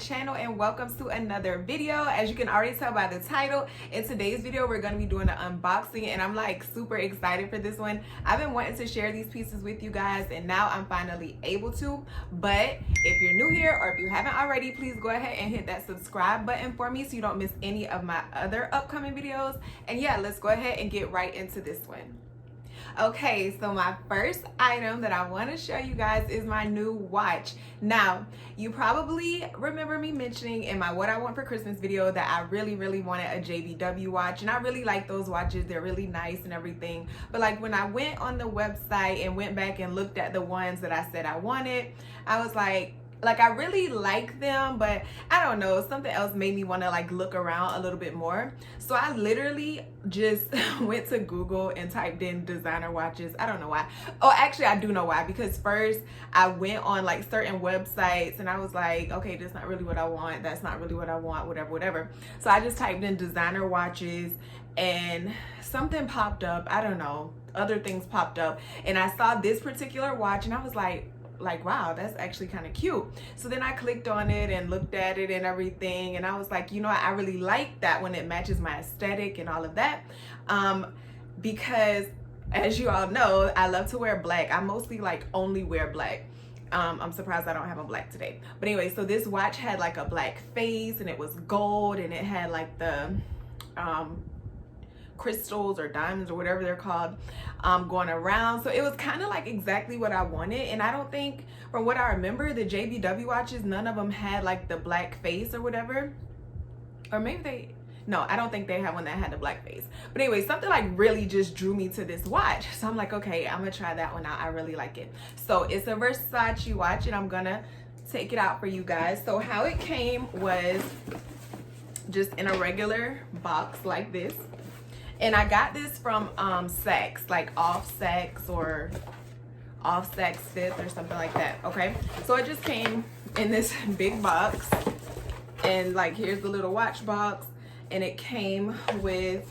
channel and welcome to another video. As you can already tell by the title, in today's video we're going to be doing an unboxing and I'm like super excited for this one. I've been wanting to share these pieces with you guys and now I'm finally able to. But if you're new here or if you haven't already, please go ahead and hit that subscribe button for me so you don't miss any of my other upcoming videos. And yeah, let's go ahead and get right into this one. Okay, so my first item that I want to show you guys is my new watch. Now, you probably remember me mentioning in my What I Want for Christmas video that I really wanted a JBW watch, and I really like those watches. They're really nice and everything. But like when I went on the website and went back and looked at the ones that I said I wanted, I was like I really like them, but I don't know, something else made me want to like look around a little bit more. So I literally just went to Google and typed in designer watches. I don't know why. Oh, actually I do know why, because first I went on like certain websites and I was like, okay, that's not really what I want, that's not really what I want, whatever. So I just typed in designer watches and something popped up. I don't know, other things popped up and I saw this particular watch and I was like, wow, that's actually kind of cute. So then I clicked on it and looked at it and everything, and I was like, you know, I really like that when it matches my aesthetic and all of that, because as you all know, I love to wear black. I mostly like only wear black. I'm surprised I don't have a black today, but anyway, so this watch had like a black face and it was gold and it had like the crystals or diamonds or whatever they're called going around. So it was kind of like exactly what I wanted. And I don't think, from what I remember, the JBW watches, none of them had like the black face or whatever. Or maybe no, I don't think they had one that had the black face. But anyway, something like really just drew me to this watch. So I'm like, okay, I'm gonna try that one out. I really like it. So it's a Versace watch and I'm gonna take it out for you guys. So how it came was just in a regular box like this. And I got this from Saks, like off Saks or off Saks Fifth or something like that, okay? So it just came in this big box. And like, here's the little watch box. And it came with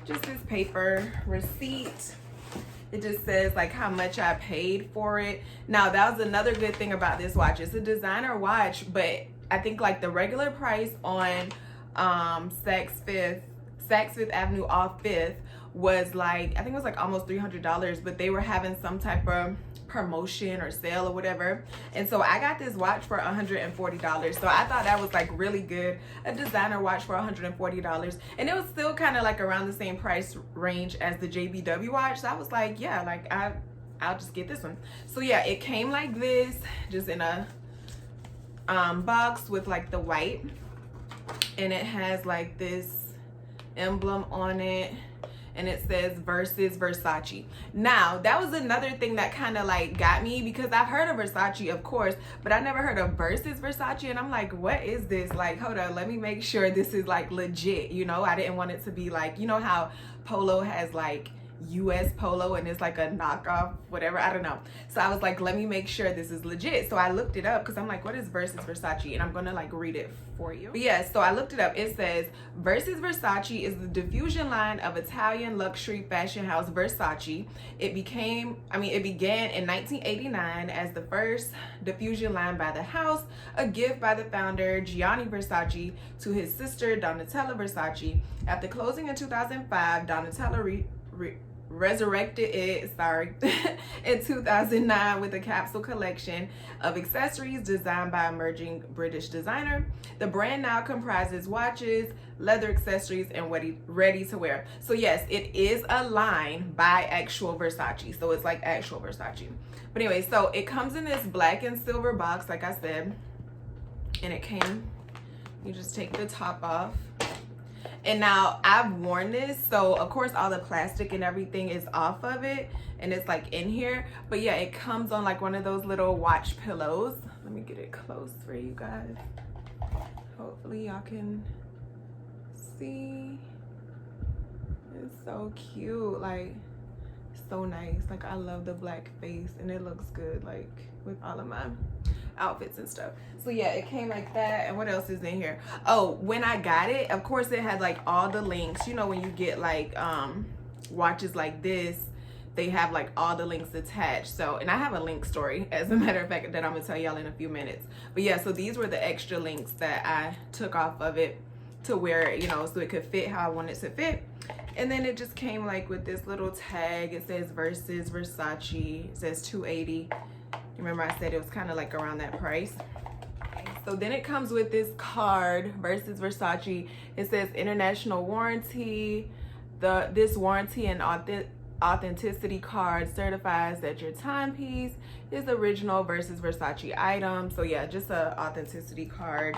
just this paper receipt. It just says like how much I paid for it. Now, that was another good thing about this watch. It's a designer watch, but I think like the regular price on Saks Fifth Avenue off 5th was like, I think it was like almost $300, but they were having some type of promotion or sale or whatever. And so I got this watch for $140. So I thought that was like really good, a designer watch for $140. And it was still kind of like around the same price range as the JBW watch. So I was like, yeah, like I'll just get this one. So yeah, it came like this, just in a box with like the white, and it has like this emblem on it and it says versus Versace. Now that was another thing that kind of like got me, because I've heard of Versace of course, but I never heard of versus Versace, and I'm like, what is this? Like, hold on, let me make sure this is like legit, you know. I didn't want it to be like, you know how Polo has like US Polo and it's like a knockoff, whatever, I don't know. So I was like, let me make sure this is legit. So I looked it up because I'm like, what is versus Versace? And I'm gonna like read it for you. But yeah, so I looked it up. It says versus Versace is the diffusion line of Italian luxury fashion house Versace. It began in 1989 as the first diffusion line by the house, a gift by the founder Gianni Versace to his sister Donatella Versace. After closing in 2005, Donatella resurrected it in 2009 with a capsule collection of accessories designed by emerging British designer. The brand now comprises watches, leather accessories, and ready to wear. So yes, it is a line by actual Versace, so it's like actual Versace. But anyway, so it comes in this black and silver box like I said, and it came, you just take the top off. And now I've worn this, so of course all the plastic and everything is off of it and it's like in here, but yeah, it comes on like one of those little watch pillows. Let me get it close for you guys, hopefully y'all can see. It's so cute, like so nice. Like I love the black face and it looks good like with all of my outfits and stuff. So yeah, it came like that. And what else is in here? Oh, when I got it, of course it had like all the links. You know, when you get like watches like this, they have like all the links attached. So, and I have a link story, as a matter of fact, that I'm gonna tell y'all in a few minutes. But yeah, so these were the extra links that I took off of it to wear it, you know, so it could fit how I want it to fit. And then it just came like with this little tag. It says Versace. It says $280. Remember I said it was kind of like around that price. So then it comes with this card, Versace. It says international warranty. This warranty and authenticity card certifies that your timepiece is original Versace item. So yeah, just a authenticity card.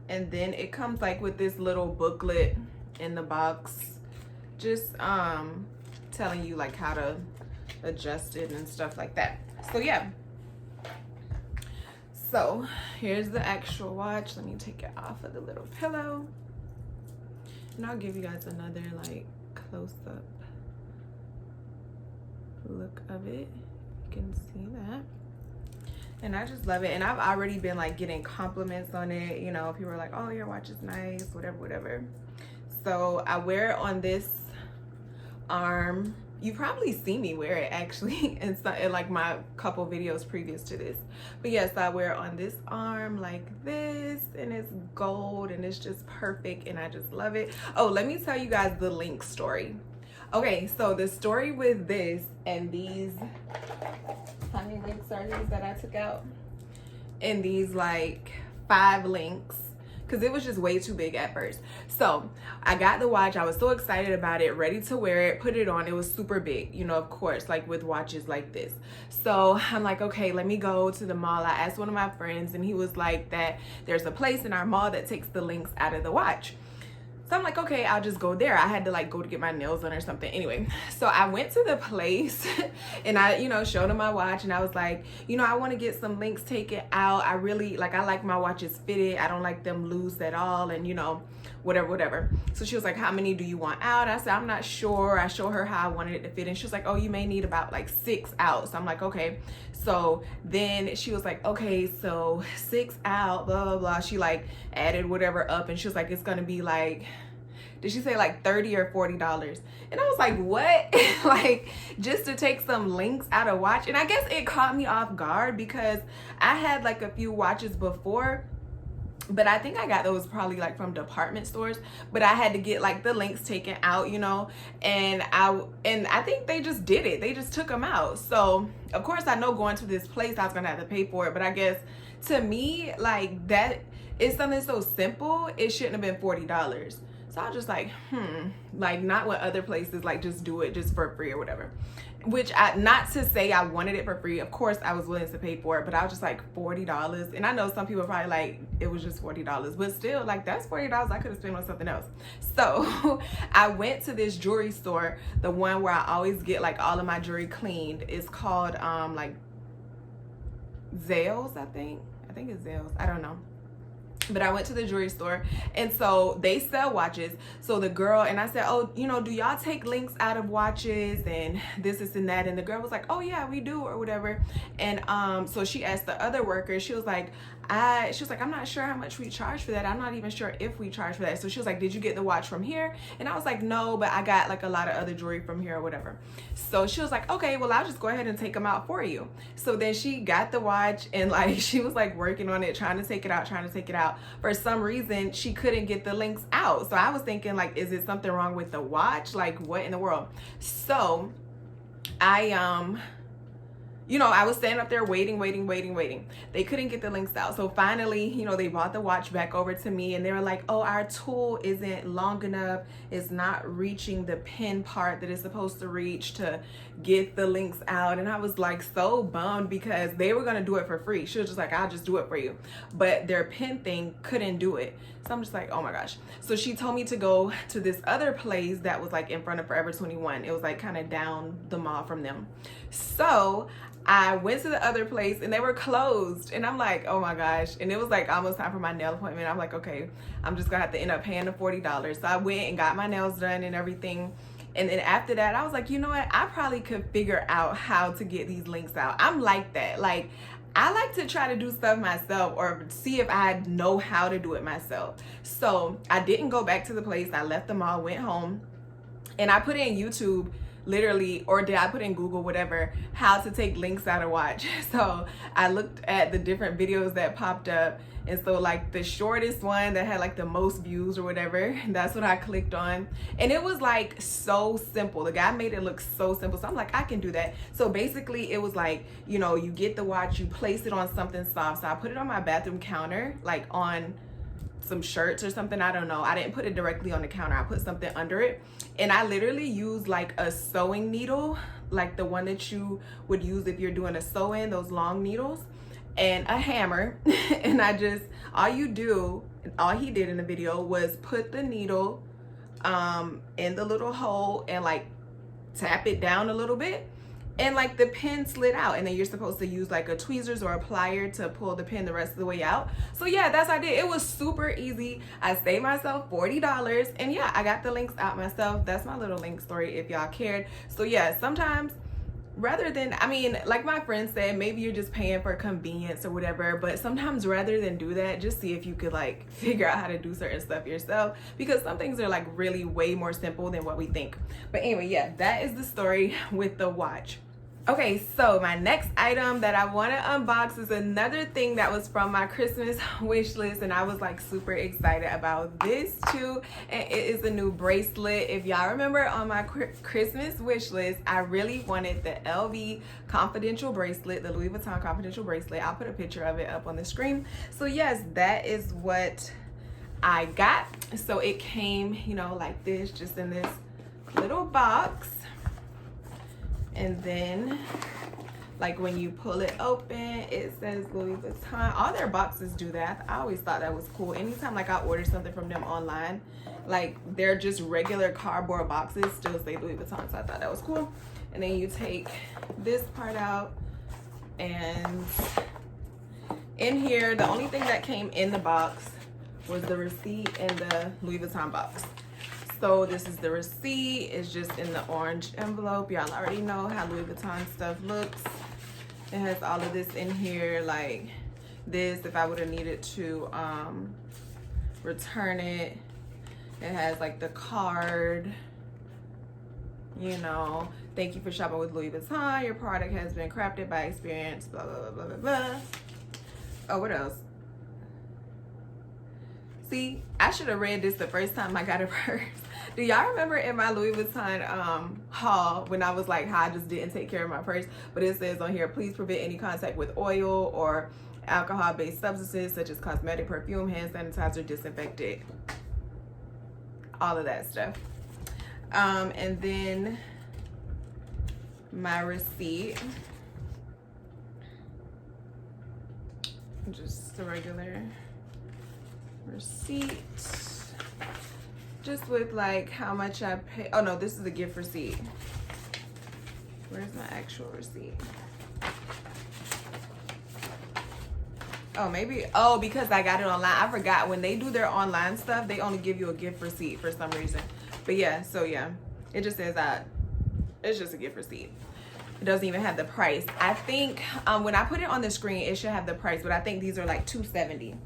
And then it comes like with this little booklet in the box, just telling you like how to adjust it and stuff like that. So yeah, so here's the actual watch. Let me take it off of the little pillow, and I'll give you guys another like close-up look of it. You can see that. And I just love it. And I've already been like getting compliments on it. You know, people are like, oh, your watch is nice, whatever. So I wear it on this arm. You probably see me wear it actually in like my couple videos previous to this. But yes, I wear it on this arm like this, and it's gold and it's just perfect and I just love it. Oh, let me tell you guys the link story. Okay, so the story with this and these, how many links are these that I took out? And these like 5 links, because it was just way too big at first. So I got the watch. I was so excited about it, ready to wear it, put it on. It was super big, you know, of course, like with watches like this. So I'm like, okay, let me go to the mall. I asked one of my friends and he was like that there's a place in our mall that takes the links out of the watch. So I'm like, okay, I'll just go there. I had to like go to get my nails done or something. Anyway, so I went to the place and I, you know, showed him my watch and I was like, you know, I want to get some links taken out. I really like, I like my watches fitted. I don't like them loose at all. And you know, whatever. So she was like, how many do you want out? I said, I'm not sure. I showed her how I wanted it to fit. And she was like, oh, you may need about like 6 out. So I'm like, okay. So then she was like, okay, so 6 out, blah, blah, blah. She like added whatever up and she was like, it's going to be like, did she say like $30 or $40? And I was like, what? Like just to take some links out of watch. And I guess it caught me off guard because I had like a few watches before, but I think I got those probably like from department stores, but I had to get like the links taken out, you know, and I think they just did it. They just took them out. So of course I know going to this place I was gonna have to pay for it, but I guess to me like that is something so simple, it shouldn't have been $40. So I was just like, like not what other places like just do it just for free or whatever. Which not to say I wanted it for free. Of course I was willing to pay for it, but I was just like $40. And I know some people probably like it was just $40, but still like that's $40 I could have spent on something else. So I went to this jewelry store, the one where I always get like all of my jewelry cleaned. It's called like Zales, I think it's Zales. I don't know. But I went to the jewelry store and so they sell watches. So the girl, and I said, oh, you know, do y'all take links out of watches and this and that? And the girl was like, oh yeah, we do or whatever. And so she asked the other workers, she was like, I'm not sure how much we charge for that. I'm not even sure if we charge for that. So she was like, did you get the watch from here? And I was like, no, but I got like a lot of other jewelry from here or whatever. So she was like, okay, well, I'll just go ahead and take them out for you. So then she got the watch and like, she was like working on it, trying to take it out. For some reason, she couldn't get the links out. So I was thinking like, is it something wrong with the watch? Like what in the world? So you know, I was standing up there waiting. They couldn't get the links out. So finally, you know, they brought the watch back over to me and they were like, oh, our tool isn't long enough. It's not reaching the pin part that it's supposed to reach to get the links out. And I was like so bummed because they were going to do it for free. She was just like, I'll just do it for you. But their pin thing couldn't do it. So I'm just like, oh my gosh. So she told me to go to this other place that was like in front of Forever 21. It was like kind of down the mall from them. So I went to the other place and they were closed and I'm like, oh my gosh. And it was like almost time for my nail appointment. I'm like, okay, I'm just gonna have to end up paying the $40. So I went and got my nails done and everything. And then after that, I was like, you know what? I probably could figure out how to get these links out. I'm like that. Like, I like to try to do stuff myself or see if I know how to do it myself. So I didn't go back to the place. I left the mall, went home. And I put in YouTube literally, or did I put in Google, whatever, how to take links out of watch. So I looked at the different videos that popped up, and so like the shortest one that had like the most views or whatever, that's what I clicked on. And it was like so simple. The guy made it look so simple, so I'm like, I can do that. So basically it was like, you know, you get the watch, you place it on something soft. So I put it on my bathroom counter, like on some shirts or something, I don't know. I didn't put it directly on the counter, I put something under it. And I literally used like a sewing needle, like the one that you would use if you're doing a sew-in, those long needles, and a hammer. And I just, all he did in the video was put the needle in the little hole and like tap it down a little bit, and like the pin slid out, and then you're supposed to use like a tweezers or a plier to pull the pin the rest of the way out. So yeah, that's what I did. It was super easy. I saved myself $40, and yeah, I got the links out myself. That's my little link story if y'all cared. So yeah, sometimes rather than, I mean, like my friend said, maybe you're just paying for convenience or whatever, but sometimes rather than do that, just see if you could like figure out how to do certain stuff yourself, because some things are like really way more simple than what we think. But anyway, yeah, that is the story with the watch. Okay, so my next item that I want to unbox is another thing that was from my Christmas wish list, and I was like super excited about this too. And it is a new bracelet. If y'all remember, on my Christmas wish list, I really wanted the LV Confidential Bracelet, the Louis Vuitton Confidential Bracelet. I'll put a picture of it up on the screen. So yes, that is what I got. So it came, you know, like this, just in this little box. And then like when you pull it open, it says Louis Vuitton. All their boxes do that. I always thought that was cool. Anytime like I order something from them online, like they're just regular cardboard boxes still say Louis Vuitton, so I thought that was cool. And then you take this part out, and in here the only thing that came in the box was the receipt and the Louis Vuitton box. So this is the receipt. It's just in the orange envelope. Y'all already know how Louis Vuitton stuff looks. It has all of this in here, like this if I would have needed to return it. It has like the card, you know, thank you for shopping with Louis Vuitton. Your product has been crafted by experience, blah, blah, blah, blah, blah, blah. Oh, what else? See, I should have read this the first time I got a purse. Do y'all remember in my Louis Vuitton haul when I was like how I just didn't take care of my purse? But it says on here, please prevent any contact with oil or alcohol-based substances such as cosmetic, perfume, hand sanitizer, disinfectant, all of that stuff. And then my receipt, just a regular receipt, just with like how much I pay. Oh no, this is a gift receipt. Where's my actual receipt? Oh, maybe, oh, because I got it online. I forgot when they do their online stuff, they only give you a gift receipt for some reason. But yeah, so yeah, it just says that it's just a gift receipt. It doesn't even have the price. I think when I put it on the screen, it should have the price, but I think these are like $270.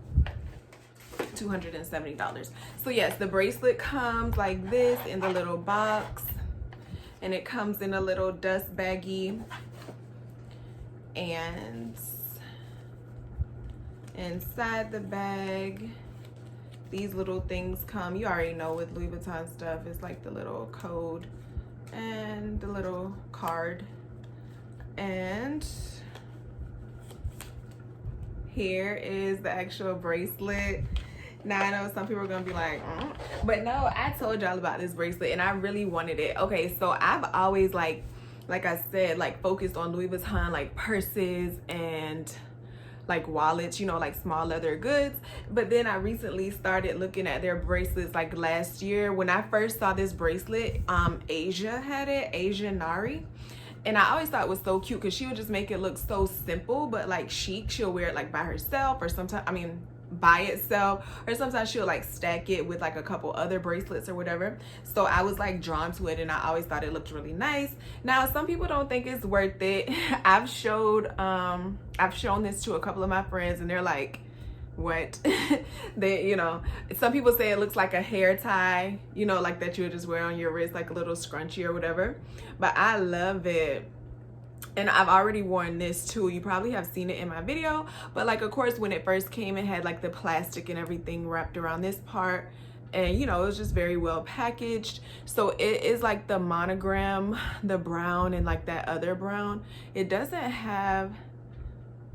So yes, the bracelet comes like this in the little box, and it comes in a little dust baggie, and inside the bag these little things come. You already know with Louis Vuitton stuff, it's like the little code and the little card, and here is the actual bracelet. Now I know some people are gonna be like, but no, I told y'all about this bracelet and I really wanted it. Okay, so I've always like I said, like focused on Louis Vuitton, like purses and like wallets, you know, like small leather goods. But then I recently started looking at their bracelets like last year. When I first saw this bracelet, Asia had it, Asia Nari. And I always thought it was so cute because she would just make it look so simple, but like chic. She'll wear it like by herself, or sometimes, I mean, by itself, or sometimes she'll like stack it with like a couple other bracelets or whatever. So I was like drawn to it, and I always thought it looked really nice. Now some people don't think it's worth it. I've shown this to a couple of my friends, and they're like, what they, you know, some people say it looks like a hair tie, you know, like that you would just wear on your wrist, like a little scrunchie or whatever. But I love it. And I've already worn this too. You probably have seen it in my video, but like, of course, when it first came, it had like the plastic and everything wrapped around this part, and you know, it was just very well packaged. So it is like the monogram, the brown, and like that other brown. It doesn't have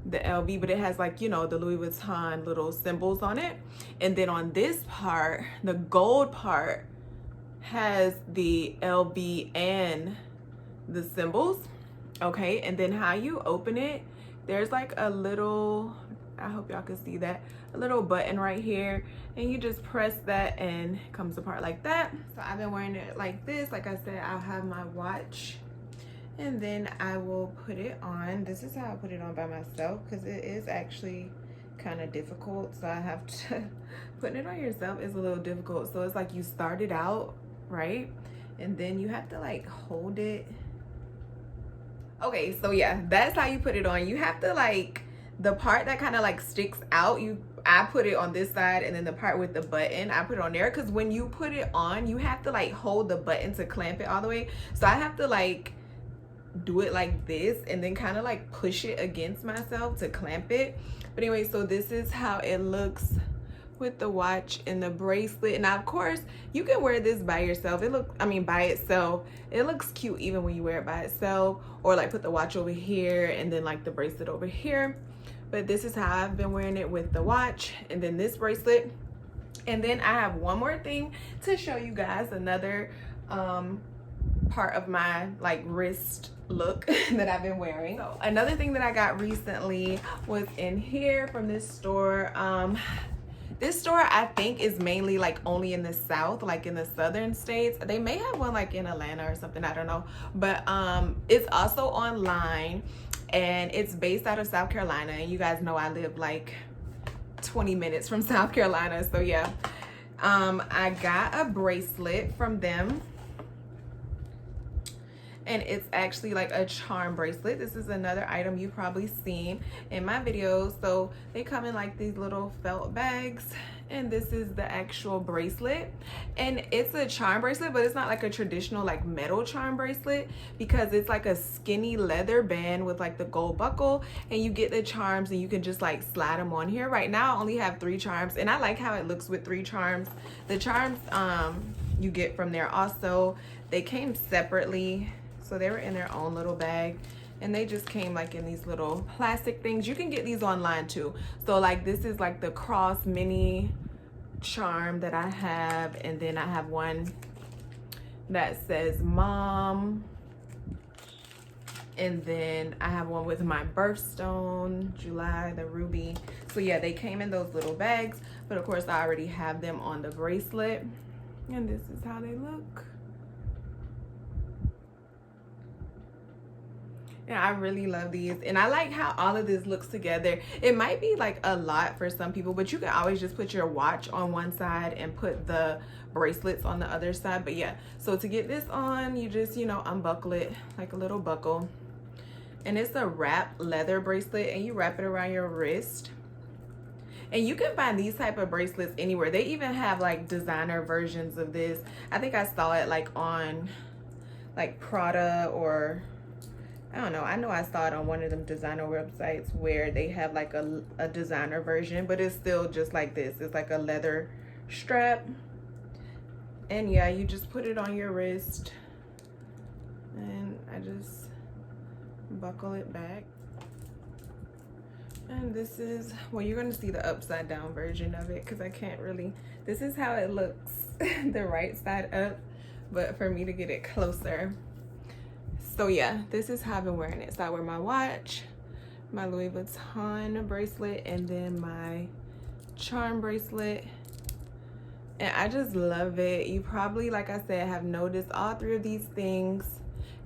the LV, but it has like, you know, the Louis Vuitton little symbols on it. And then on this part, the gold part has the LV and the symbols. Okay, and then how you open it, there's like a little, I hope y'all can see that, a little button right here, and you just press that and it comes apart like that. So I've been wearing it like this. Like I said, I'll have my watch, and then I will put it on. This is how I put it on by myself, because it is actually kind of difficult. So I have to, putting it on yourself is a little difficult. So it's like you start it out, right? And then you have to like hold it. Okay, so yeah, that's how you put it on. You have to like, the part that kind of like sticks out, I put it on this side, and then the part with the button, I put it on there, because when you put it on, you have to like hold the button to clamp it all the way. So I have to like do it like this and then kind of like push it against myself to clamp it. But anyway, so this is how it looks with the watch and the bracelet. And now, of course, you can wear this by yourself. By itself, it looks cute even when you wear it by itself, or like put the watch over here and then like the bracelet over here. But this is how I've been wearing it with the watch and then this bracelet. And then I have one more thing to show you guys, another part of my like wrist look that I've been wearing. So another thing that I got recently was in here from this store. This store I think is mainly like only in the South, like in the southern states. They may have one like in Atlanta or something, I don't know. But it's also online, and it's based out of South Carolina. And you guys know I live like 20 minutes from South Carolina. So yeah, I got a bracelet from them. And it's actually like a charm bracelet. This is another item you've probably seen in my videos. So they come in like these little felt bags, and this is the actual bracelet. And it's a charm bracelet, but it's not like a traditional like metal charm bracelet, because it's like a skinny leather band with like the gold buckle, and you get the charms and you can just like slide them on here. Right now I only have 3 charms, and I like how it looks with 3 charms. The charms you get from there also, they came separately. So they were in their own little bag, and they just came like in these little plastic things. You can get these online too. So like this is like the cross mini charm that I have, and then I have one that says mom, and then I have one with my birthstone, July, the ruby. So yeah, they came in those little bags, but of course I already have them on the bracelet, and this is how they look. And I really love these, and I like how all of this looks together. It might be like a lot for some people, but you can always just put your watch on one side and put the bracelets on the other side. But yeah, so to get this on, you just, you know, unbuckle it like a little buckle. And it's a wrap leather bracelet, and you wrap it around your wrist. And you can find these type of bracelets anywhere. They even have like designer versions of this. I think I saw it like on like Prada, or I don't know. I know I saw it on one of them designer websites where they have like a designer version, but it's still just like this. It's like a leather strap. And yeah, you just put it on your wrist, and I just buckle it back. And this is, well, you're gonna see the upside down version of it, because I can't really, this is how it looks the right side up, but for me to get it closer. So yeah, this is how I've been wearing it. So I wear my watch, my Louis Vuitton bracelet, and then my charm bracelet. And I just love it. You probably, like I said, have noticed all 3 of these things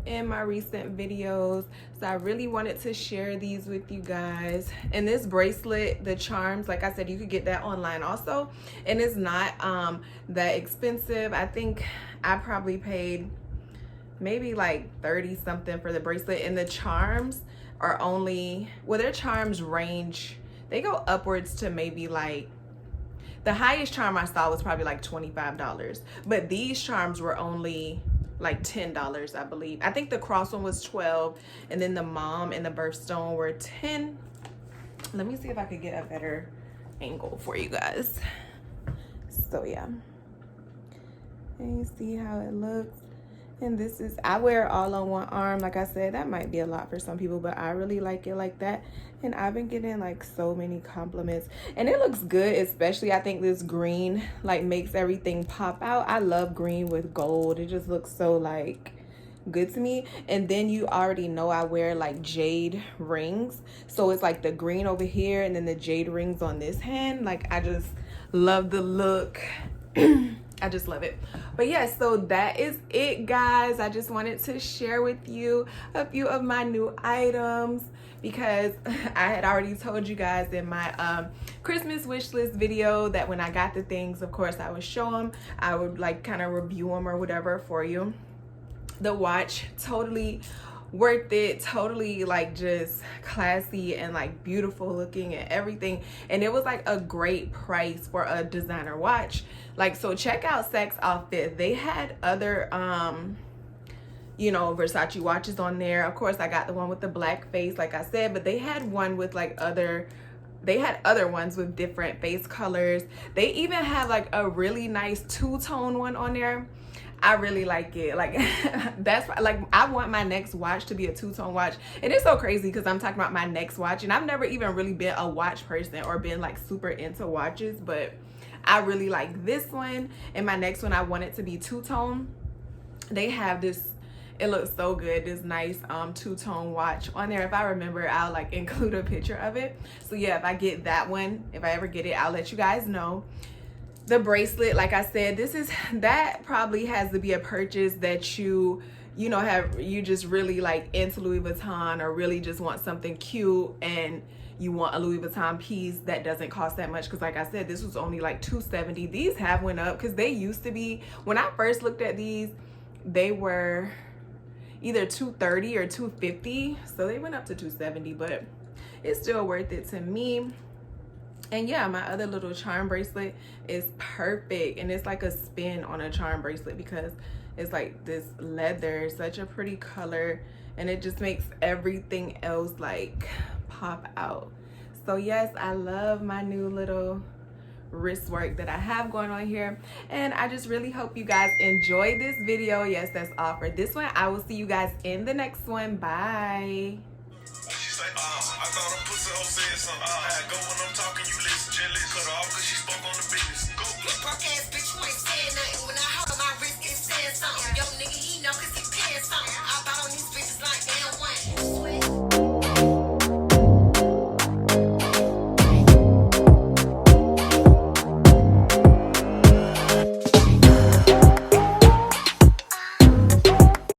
in my recent videos. So I really wanted to share these with you guys. And this bracelet, the charms, like I said, you could get that online also. And it's not that expensive. I think I probably paid maybe like 30 something for the bracelet, and the charms are only, well, their charms range they go upwards to maybe like, the highest charm I saw was probably like $25, but these charms were only like $10, I believe. I think the cross one was $12, and then the mom and the birthstone were $10. Let me see if I could get a better angle for you guys. So yeah, and you see how it looks. And this is, I wear it all on one arm. Like I said, that might be a lot for some people, but I really like it like that. And I've been getting like so many compliments, and it looks good. Especially, I think this green like makes everything pop out. I love green with gold. It just looks so like good to me. And then you already know I wear like jade rings, so it's like the green over here and then the jade rings on this hand. Like, I just love the look. I just love it. But yeah, so that is it, guys. I just wanted to share with you a few of my new items, because I had already told you guys in my Christmas wish list video that when I got the things, of course I would show them. I would like kind of review them or whatever for you. The watch, totally worth it, totally like just classy and like beautiful looking and everything, and it was like a great price for a designer watch. Like, so check out Saks Outfit. They had other you know, Versace watches on there. Of course I got the one with the black face, like I said, but they had one with like they had other ones with different face colors. They even have like a really nice two-tone one on there. I really like it. Like, that's like, I want my next watch to be a two-tone watch. And it's so crazy because I'm talking about my next watch, and I've never even really been a watch person or been like super into watches, but I really like this one. And my next one, I want it to be two-tone. They have this, it looks so good, this nice two-tone watch on there. If I remember, I'll like include a picture of it. So yeah, if I get that one, if I ever get it, I'll let you guys know. The bracelet, like I said, that probably has to be a purchase that you know, you just really like into Louis Vuitton, or really just want something cute and you want a Louis Vuitton piece that doesn't cost that much. Because like I said, this was only like $270. These have went up, because they used to be, when I first looked at these, they were either $230 or $250, so they went up to $270, but it's still worth it to me. And yeah, my other little charm bracelet is perfect, and it's like a spin on a charm bracelet because it's like this leather, such a pretty color, and it just makes everything else like pop out. So yes, I love my new little wrist work that I have going on here, and I just really hope you guys enjoyed this video. Yes, that's all for this one. I will see you guys in the next one. Bye. I thought a pussy hoe said something. I go when I'm talking, you listen, gently cut off, 'cause she